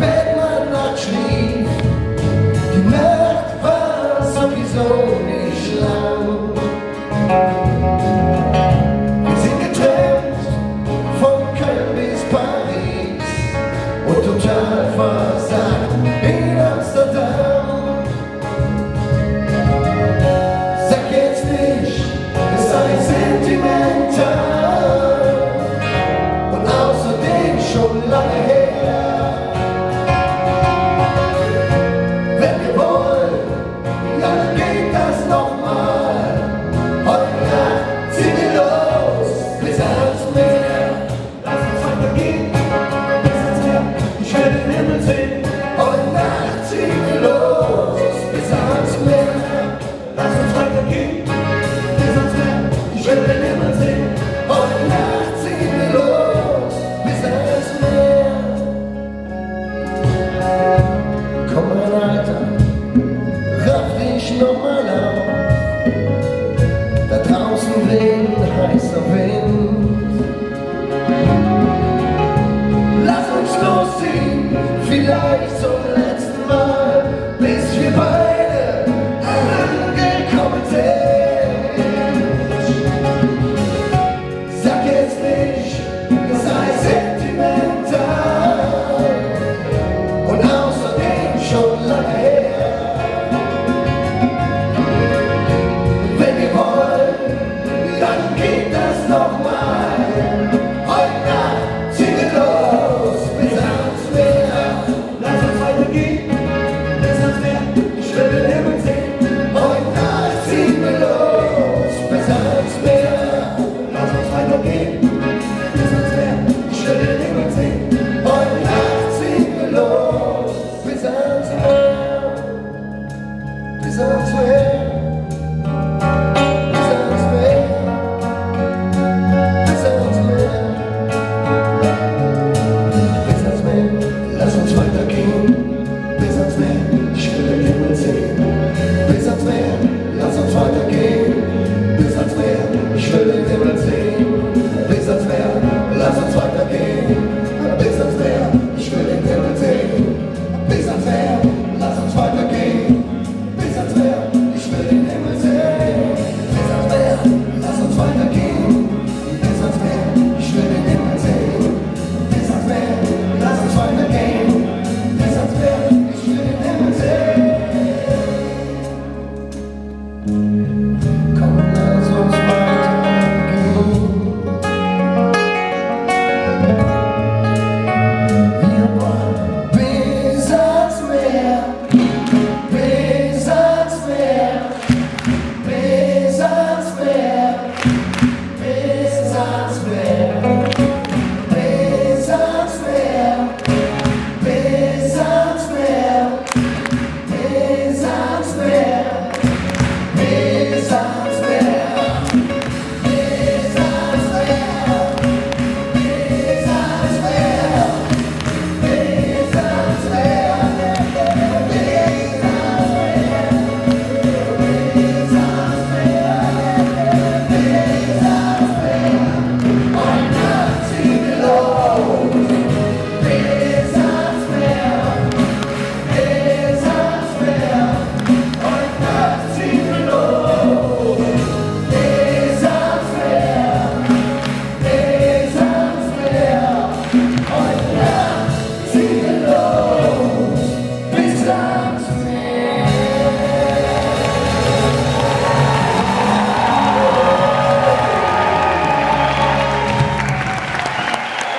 Bett mal Nacht schlief. Die Nacht war sowieso nicht lang. Wir sind getrennt von Köln bis Paris und total versagt in Amsterdam. Sag jetzt nicht, es sei sentimental und außerdem schon lange her. Wenn wir wollen, dann geht das nochmal. Heute Nacht ziehen wir los bis ans Meer. Lass uns weitergehen, bis ans Meer, ich will den Himmel sehen. Heute Nacht ziehen wir los bis ans Meer. Lass uns weitergehen, bis ans Meer, ich will den Himmel sehen. Heute Nacht ziehen wir los bis ans Meer. Komm mein Alter, raff dich nochmal auf. Da draußen weht ein heißer Wind. Lass uns losziehen, vielleicht zum letzten Mal, bis wir beide angekommen sind. Sag jetzt nicht, es sei sentimental und außerdem schon lange her. Wenn wir wollen, dann geht das nochmal. Heute Nacht ziehen wir los bis ans Meer. Lass uns weitergehen, bis ans Meer, ich will den Himmel sehen. Heute Nacht ziehen wir los bis ans Meer. Lass uns weitergehen, bis ans Meer, ich will den Himmel sehen. Heute Nacht ziehen wir los bis ans Meer. Bis ans Meer. Bis ans Meer. Bis ans Meer. Bis ans Meer. Lass uns weitergehen bis ans Meer.